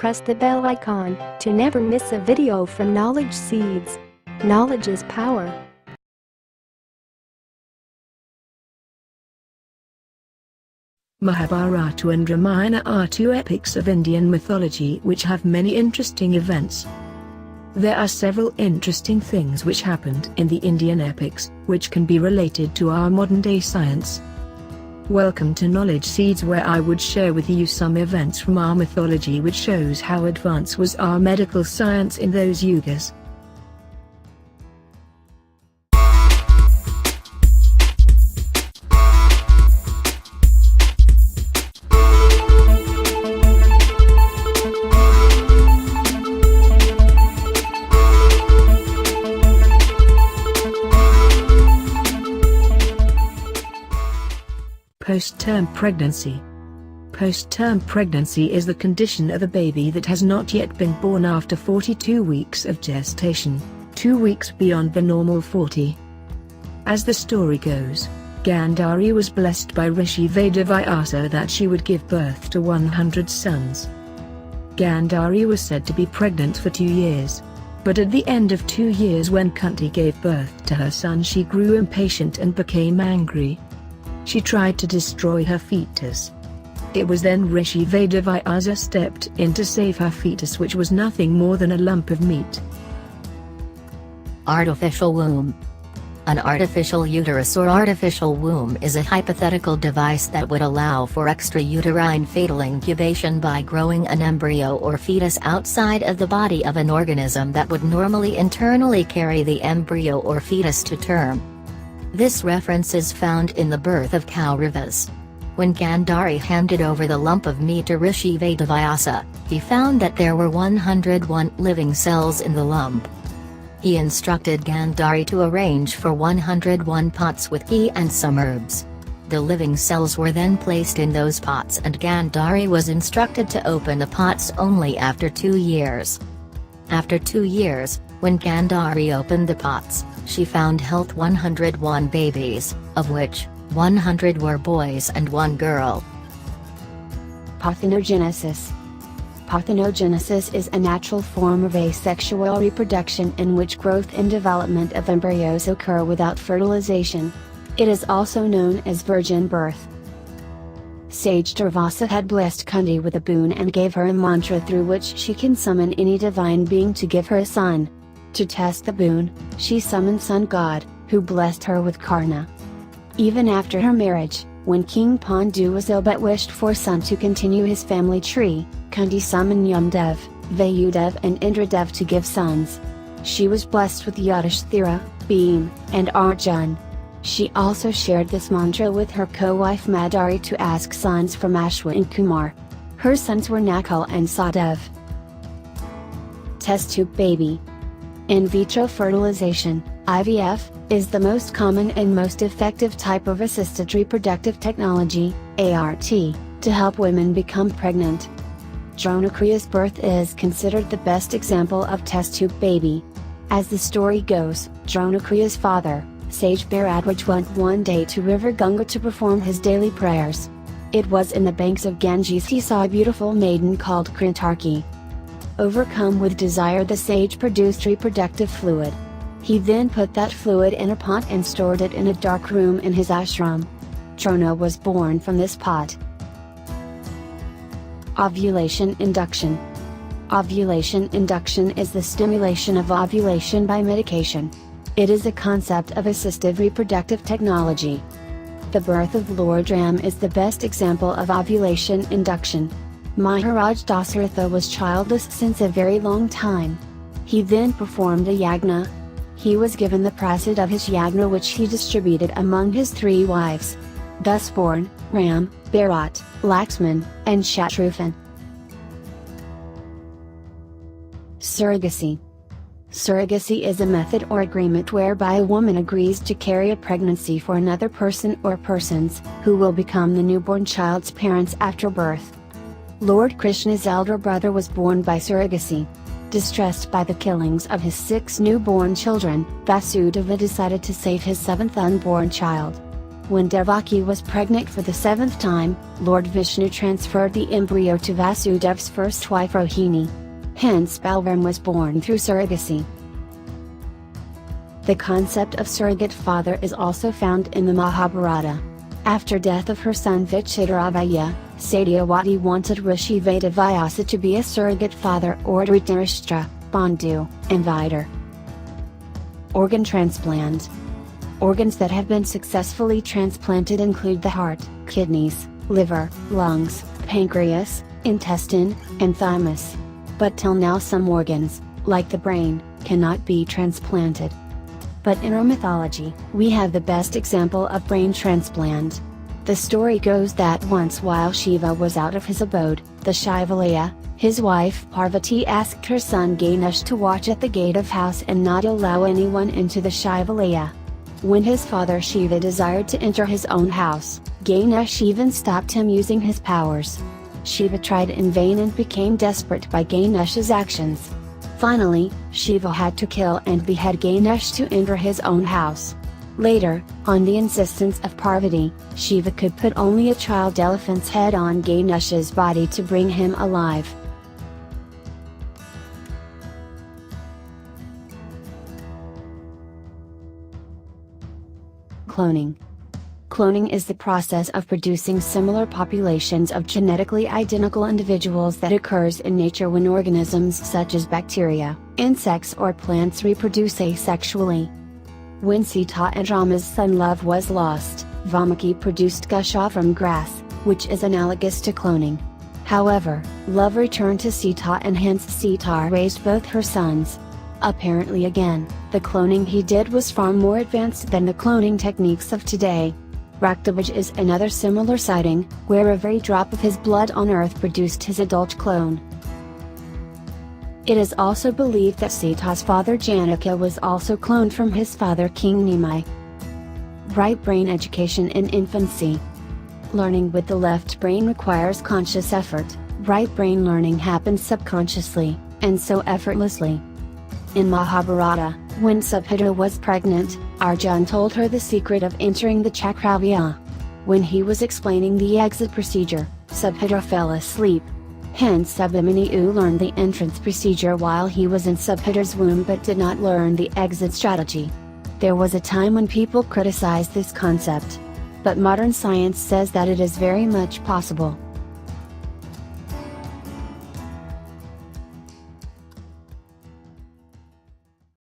press the bell icon to never miss a video from Knowledge Seeds. Knowledge is power. Mahabharata and Ramayana are two epics of Indian mythology which have many interesting events. There are several interesting things which happened in the Indian epics, which can be related to our modern-day science. Welcome to Knowledge Seeds, where I would share with you some events from our mythology which shows how advanced was our medical science in those yugas. Post-term pregnancy. Post-term pregnancy is the condition of a baby that has not yet been born after 42 weeks of gestation, 2 weeks beyond the normal 40. As the story goes, Gandhari was blessed by Rishi Vedavyasa that she would give birth to 100 sons. Gandhari was said to be pregnant for 2 years. But at the end of 2 years, when Kunti gave birth to her son, she grew impatient and became angry. She tried to destroy her fetus. It was then Rishi Vedavyasa stepped in to save her fetus, which was nothing more than a lump of meat. Artificial womb. An artificial uterus or artificial womb is a hypothetical device that would allow for extrauterine fetal incubation by growing an embryo or fetus outside of the body of an organism that would normally internally carry the embryo or fetus to term. This reference is found in the birth of Kauravas. When Gandhari handed over the lump of meat to Rishi Vedavyasa, he found that there were 101 living cells in the lump. He instructed Gandhari to arrange for 101 pots with ghee and some herbs. The living cells were then placed in those pots, and Gandhari was instructed to open the pots only after 2 years. After 2 years, when Gandhari opened the pots, she found health 101 babies, of which 100 were boys and 1 girl. Parthenogenesis. Parthenogenesis is a natural form of asexual reproduction in which growth and development of embryos occur without fertilization. It is also known as virgin birth. Sage Durvasa had blessed Kunti with a boon and gave her a mantra through which she can summon any divine being to give her a son. To test the boon, she summoned Sun God, who blessed her with Karna. Even after her marriage, when King Pandu was ill but wished for Sun to continue his family tree, Kunti summoned Yamdev, Vayudev and Indradev to give sons. She was blessed with Yudhishthira, Bhim, and Arjun. She also shared this mantra with her co-wife Madari to ask sons from Ashwa and Kumar. Her sons were Nakul and Sadev. Test tube baby. In vitro fertilization, IVF, is the most common and most effective type of assisted reproductive technology, ART, to help women become pregnant. Dronacrea's birth is considered the best example of test tube baby. As the story goes, Dronacrea's father, Sage Bharadwaj, went one day to River Ganga to perform his daily prayers. It was in the banks of Ganges he saw a beautiful maiden called Krintarki. Overcome with desire, the sage produced reproductive fluid. He then put that fluid in a pot and stored it in a dark room in his ashram. Drona was born from this pot. Ovulation induction. Ovulation induction is the stimulation of ovulation by medication. It is a concept of assisted reproductive technology. The birth of Lord Ram is the best example of ovulation induction. Maharaj Dasharatha was childless since a very long time. He then performed a yagna. He was given the prasad of his yagna, which he distributed among his 3 wives. Thus born, Ram, Bharat, Laxman, and Shatrughan. Surrogacy. Surrogacy is a method or agreement whereby a woman agrees to carry a pregnancy for another person or persons, who will become the newborn child's parents after birth. Lord Krishna's elder brother was born by surrogacy. Distressed by the killings of his 6 newborn children, Vasudeva decided to save his 7th unborn child. When Devaki was pregnant for the 7th time, Lord Vishnu transferred the embryo to Vasudev's first wife Rohini. Hence Balram was born through surrogacy. The concept of surrogate father is also found in the Mahabharata. After death of her son Vichitravirya, Satyavati wanted Rishi Vedavyasa to be a surrogate father or Dhritarashtra, Bandhu, inviter. Organ transplant. Organs that have been successfully transplanted include the heart, kidneys, liver, lungs, pancreas, intestine, and thymus. But till now some organs, like the brain, cannot be transplanted. But in our mythology, we have the best example of brain transplant. The story goes that once while Shiva was out of his abode, the Shivalaya, his wife Parvati asked her son Ganesh to watch at the gate of house and not allow anyone into the Shivalaya. When his father Shiva desired to enter his own house, Ganesh even stopped him using his powers. Shiva tried in vain and became desperate by Ganesh's actions. Finally, Shiva had to kill and behead Ganesh to enter his own house. Later, on the insistence of Parvati, Shiva could put only a child elephant's head on Ganesh's body to bring him alive. Cloning. Cloning is the process of producing similar populations of genetically identical individuals that occurs in nature when organisms such as bacteria, insects or plants reproduce asexually. When Sita and Rama's son love was lost, Valmiki produced Kusha from grass, which is analogous to cloning. However, love returned to Sita and hence Sita raised both her sons. Apparently again, the cloning he did was far more advanced than the cloning techniques of today. Raktavaj is another similar sighting, where every drop of his blood on earth produced his adult clone. It is also believed that Sita's father Janaka was also cloned from his father King Nimai. Right brain education in infancy. Learning with the left brain requires conscious effort. Right brain learning happens subconsciously, and so effortlessly. In Mahabharata, when Subhadra was pregnant, Arjun told her the secret of entering the Chakravyuha. When he was explaining the exit procedure, Subhadra fell asleep. Hence Abhimanyu learned the entrance procedure while he was in Subhadra's womb but did not learn the exit strategy. There was a time when people criticized this concept. But modern science says that it is very much possible.